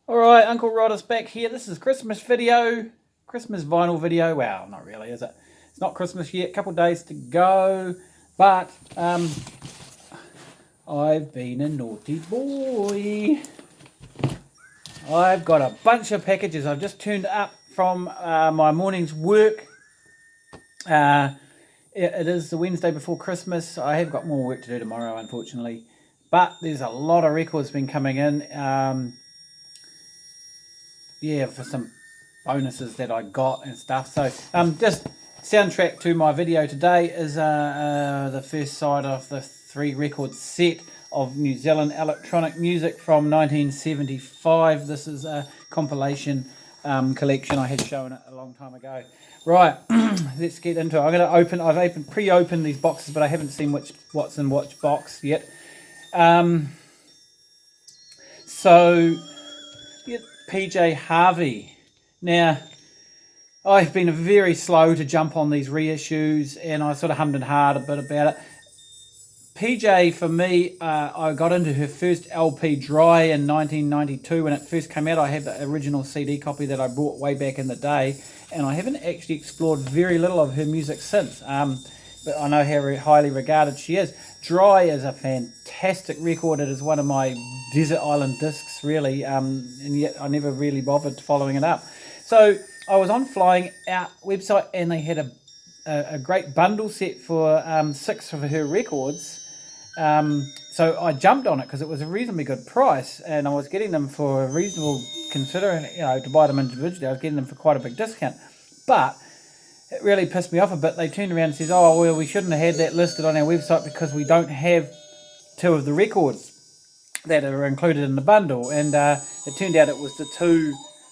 Alright, Uncle Roddus back here. This is Christmas video. Christmas vinyl video. Well, not really, is it? It's not Christmas yet. A couple of days to go. But I've been a naughty boy. I've got a bunch of packages. I've just turned up from my morning's work. It is the Wednesday before Christmas. I have got more work to do tomorrow, unfortunately. But there's a lot of records been coming in. Yeah, for some bonuses that I got and stuff. So just soundtrack to my video today is the first side of the 3-record set of New Zealand electronic music from 1975. This is a compilation collection. I had shown it a long time ago. Right, let's get into it. I've pre-opened these boxes, but I haven't seen what's in which box yet. So PJ Harvey. Now, I've been very slow to jump on these reissues, and I sort of hummed and hawed a bit about it. PJ, for me, I got into her first LP Dry in 1992 when it first came out. I have the original CD copy that I bought way back in the day, and I haven't actually explored very little of her music since. But I know how highly regarded she is. Dry is a fantastic record. It is one of my desert island discs, really, and yet I never really bothered following it up. So I was on Flying Out website, and they had a great bundle set for 6 of her records. So I jumped on it because it was a reasonably good price, and I was getting them for a reasonable, considering, to buy them individually, I was getting them for quite a big discount. But it really pissed me off a bit. They turned around and says, "Oh, well, we shouldn't have had that listed on our website because we don't have 2 of the records that are included in the bundle." And it turned out it was the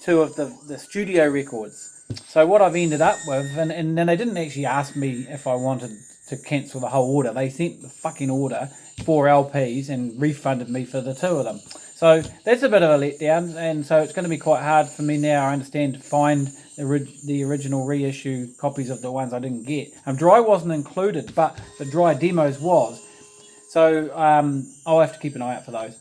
two of the studio records. So what I've ended up with, and then they didn't actually ask me if I wanted to cancel the whole order. They sent the fucking order, 4 LPs, and refunded me for the 2 of them. So that's a bit of a letdown, and so it's going to be quite hard for me now, I understand, to find the original reissue copies of the ones I didn't get. Dry wasn't included, but the Dry demos was. So I'll have to keep an eye out for those.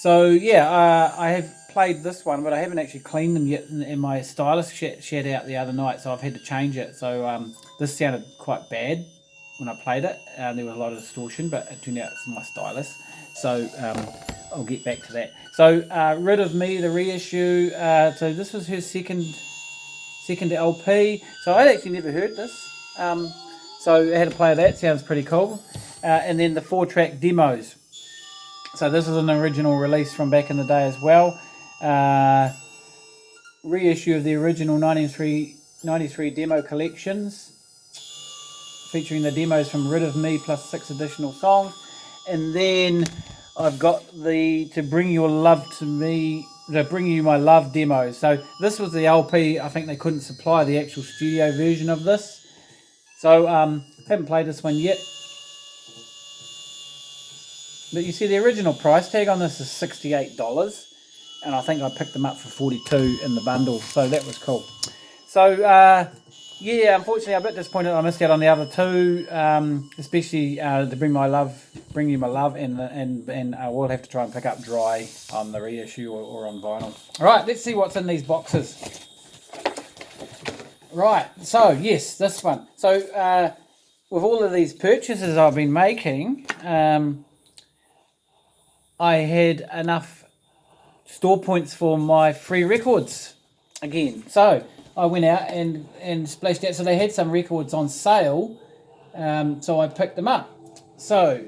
So yeah, I have played this one, but I haven't actually cleaned them yet, and my stylus shed out the other night, so I've had to change it. So this sounded quite bad when I played it. There was a lot of distortion, but it turned out it's my stylus. So I'll get back to that. So Rid of Me, the reissue. So this was her second LP. So I actually never heard this. So I had to play that. Sounds pretty cool. And then the 4-track demos. So this is an original release from back in the day as well. Reissue of the original 93 demo collections, featuring the demos from Rid of Me plus 6 additional songs. And then I've got the To Bring You My Love demos. So this was the LP. I think they couldn't supply the actual studio version of this. So haven't played this one yet. But you see the original price tag on this is $68. And I think I picked them up for $42 in the bundle. So that was cool. So yeah, unfortunately, I'm a bit disappointed I missed out on the other 2, especially To Bring You My Love, and we'll have to try and pick up Dry on the reissue or on vinyl. All right, let's see what's in these boxes. Right, so yes, this one. So with all of these purchases I've been making, I had enough store points for my free records again. So I went out and splashed out. So they had some records on sale, so I picked them up. So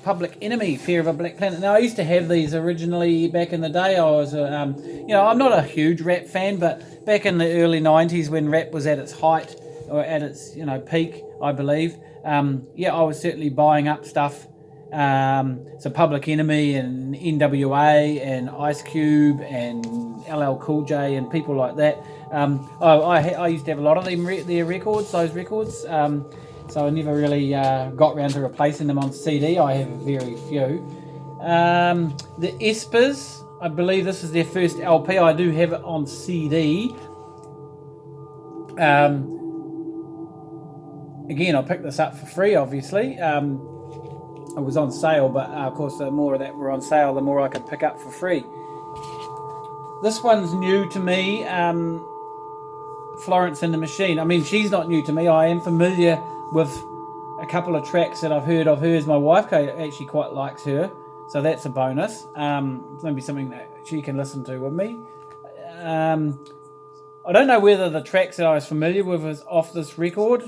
Public Enemy, Fear of a Black Planet. Now I used to have these originally back in the day. I was, I'm not a huge rap fan, but back in the early 90s when rap was at its height or at its peak, I believe. I was certainly buying up stuff. So Public Enemy and NWA and Ice Cube and LL Cool J and people like that. I used to have a lot of their records, those records. So I never really got around to replacing them on CD. I have very few. The Espers, I believe this is their first LP. I do have it on CD. Again, I picked this up for free, obviously. It was on sale, but of course the more that were on sale, the more I could pick up for free. This one's new to me. Florence and the Machine. I mean, she's not new to me. I am familiar with a couple of tracks that I've heard of hers. My wife actually quite likes her, so that's a bonus. Maybe something that she can listen to with me. I don't know whether the tracks that I was familiar with was off this record.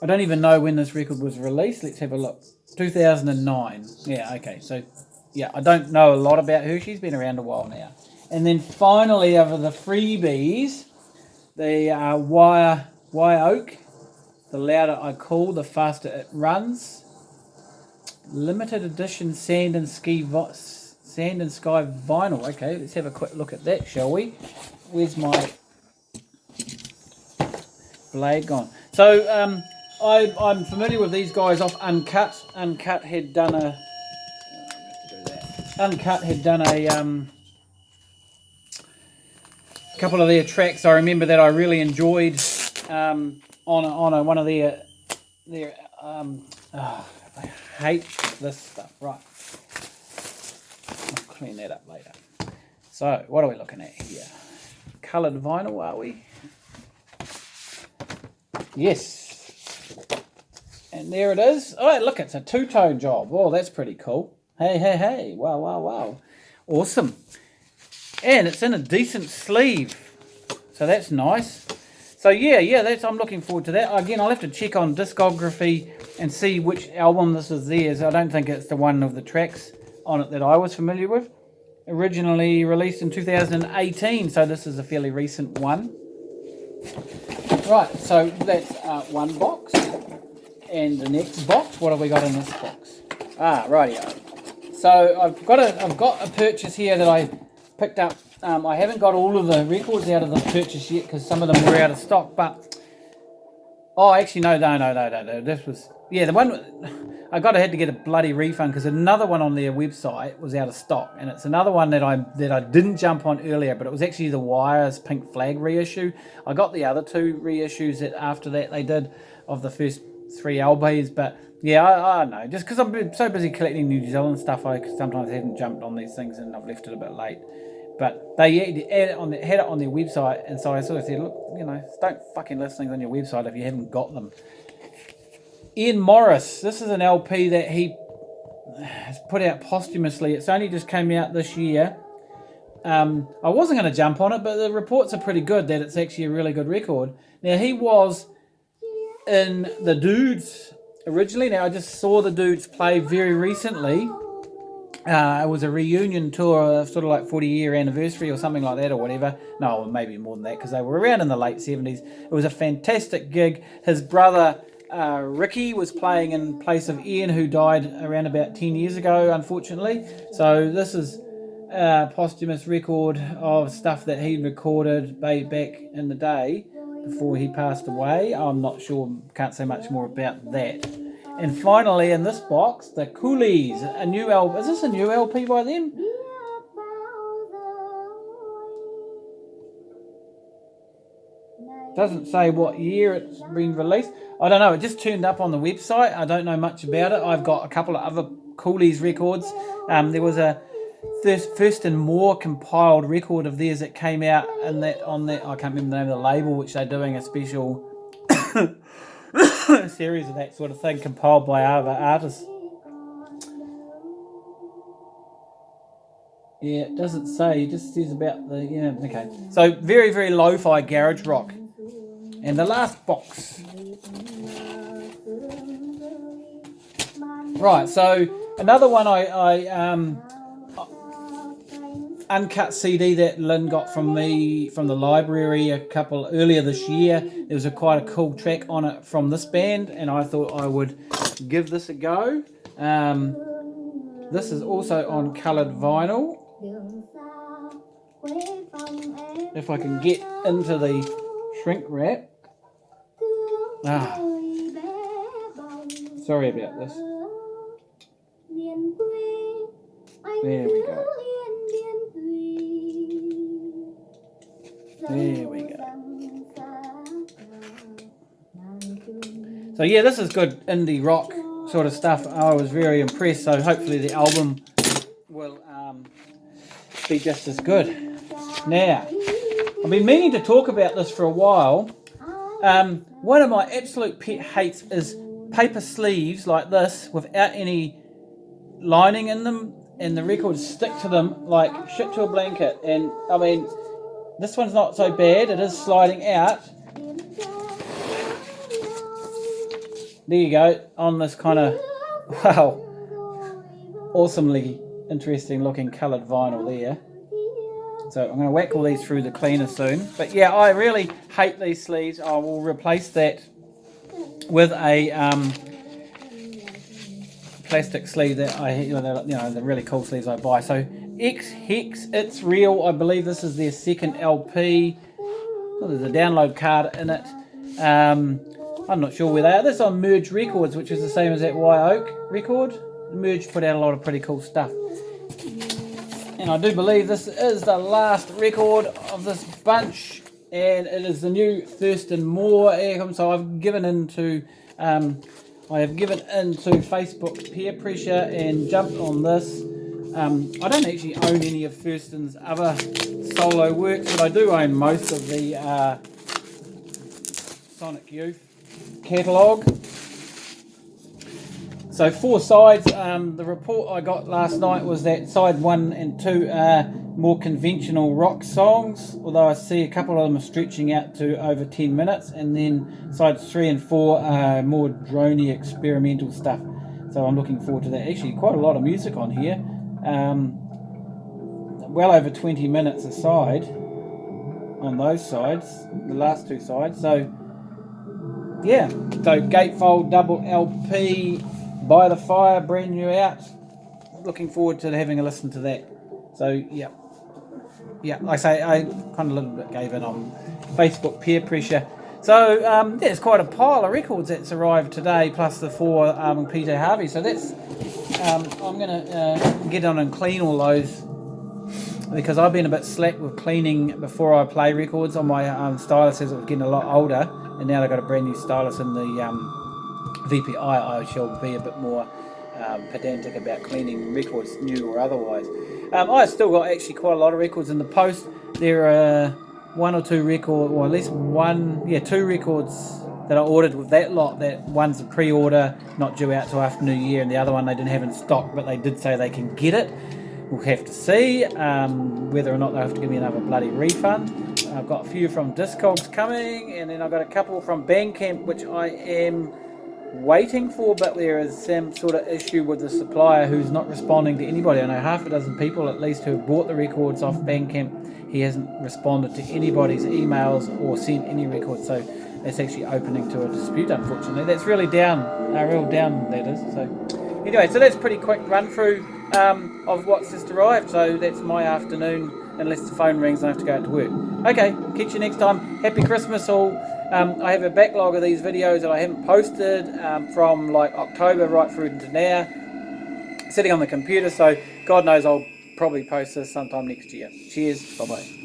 I don't even know when this record was released. Let's have a look. 2009. Yeah, okay. So, yeah, I don't know a lot about her. She's been around a while now. And then finally, over the freebies, the wire oak. The louder I call, the faster it runs. Limited edition sand and sky vinyl. Okay, let's have a quick look at that, shall we? Where's my blade gone? So I'm familiar with these guys off Uncut. Uncut had done a couple of their tracks. I remember that I really enjoyed on one of their I hate this stuff. Right, I'll clean that up later. So what are we looking at here? Coloured vinyl, are we? Yes. And there it is. Oh, look, it's a two-tone job. Oh, that's pretty cool. Hey. Wow. Awesome. And it's in a decent sleeve. So that's nice. So yeah, I'm looking forward to that. Again, I'll have to check on discography and see which album this is theirs. I don't think it's the one of the tracks on it that I was familiar with. Originally released in 2018, so this is a fairly recent one. Right, so that's one box. And the next box, what have we got in this box? Rightio. So I've got a purchase here that I picked up. I haven't got all of the records out of the purchase yet because some of them were out of stock. But actually no. This was the one I had to get a bloody refund because another one on their website was out of stock, and it's another one that I didn't jump on earlier. But it was actually the Wire's Pink Flag reissue. I got the other two reissues that after that they did of the first 3 LPs, but yeah, I don't know. Just because I've been so busy collecting New Zealand stuff, I sometimes haven't jumped on these things and I've left it a bit late. But they had it on their website, and so I sort of said, look, don't fucking list things on your website if you haven't got them. Ian Morris, this is an LP that he has put out posthumously. It's only just came out this year. I wasn't going to jump on it, but the reports are pretty good that it's actually a really good record. Now, he was in the Dudes originally. Now, I just saw the Dudes play very recently. It was a reunion tour, sort of like 40-year anniversary or something like that or whatever. No, maybe more than that because they were around in the late 70s. It was a fantastic gig. His brother, Ricky, was playing in place of Ian, who died around about 10 years ago, unfortunately. So this is a posthumous record of stuff that he recorded back in the day before he passed away. I'm not sure, can't say much more about that. And finally, in this box, the Coolies, a new LP. Is this a new LP by them? Doesn't say what year it's been released. I don't know. It just turned up on the website. I don't know much about it. I've got a couple of other Coolies records. There was a First and More compiled record of theirs that came out on that. I can't remember the name of the label, which they're doing a special series of that sort of thing compiled by other artists. Yeah, it doesn't say. It just says about the... Yeah, okay. So, very, very lo-fi garage rock. And the last box. Right, so another one I uncut CD that Lynn got from me from the library a couple earlier this year. There was quite a cool track on it from this band, and I thought I would give this a go. This is also on coloured vinyl. If I can get into the shrink wrap. Sorry about this. There we go. There we go. So yeah, this is good indie rock sort of stuff. I was very impressed. So hopefully the album will be just as good. Now, I've been meaning to talk about this for a while. One of my absolute pet hates is paper sleeves like this without any lining in them, and the records stick to them like shit to a blanket. And I mean, this one's not so bad. It is sliding out. There you go, on this kind of, wow, awesomely interesting looking coloured vinyl there. So I'm going to whack all these through the cleaner soon. But yeah, I really hate these sleeves. I will replace that with a plastic sleeve that the really cool sleeves I buy. So X Hex, It's Real. I believe this is their second LP. Oh, there's a download card in it. I'm not sure where they are. This is on Merge Records, which is the same as that White Oak record. Merge put out a lot of pretty cool stuff. And I do believe this is the last record of this bunch, and it is the new Thurston Moore album. So I've given into Facebook peer pressure and jumped on this. I don't actually own any of Thurston's other solo works, but I do own most of the Sonic Youth catalogue. So 4 sides. The report I got last night was that side 1 and 2 are more conventional rock songs, although I see a couple of them are stretching out to over 10 minutes, and then sides 3 and 4 are more droney experimental stuff. So I'm looking forward to that. Actually, quite a lot of music on here. Well over 20 minutes a side on those sides, the last 2 sides. So yeah, so Gatefold double LP, By the Fire, brand new out. Looking forward to having a listen to that. So yeah, like I say, I kind of a little bit gave in on Facebook peer pressure. So there's quite a pile of records that's arrived today, plus the 4 PJ Harvey. So that's I'm going to get on and clean all those, because I've been a bit slack with cleaning before I play records on my stylus as it was getting a lot older, and now I've got a brand new stylus in the VPI. I shall be a bit more pedantic about cleaning records, new or otherwise. I've still got actually quite a lot of records in the post. There are 1 or 2 records, or at least 2 records that I ordered with that lot. That one's a pre-order, not due out till after New Year, and the other one they didn't have in stock, but they did say they can get it. We'll have to see whether or not they'll have to give me another bloody refund. I've got a few from Discogs coming, and then I've got a couple from Bandcamp, which I am waiting for, but there is some sort of issue with the supplier who's not responding to anybody. I know half a dozen people at least who have bought the records off Bandcamp. He hasn't responded to anybody's emails or sent any records, so that's actually opening to a dispute, unfortunately. That's really down, real down, that is. So anyway, so that's a pretty quick run through of what's just arrived. So that's my afternoon, unless the phone rings and I have to go out to work. Okay, catch you next time. Happy Christmas all. I have a backlog of these videos that I haven't posted from like October right through to now, sitting on the computer, so God knows I'll probably post this sometime next year. Cheers, bye bye.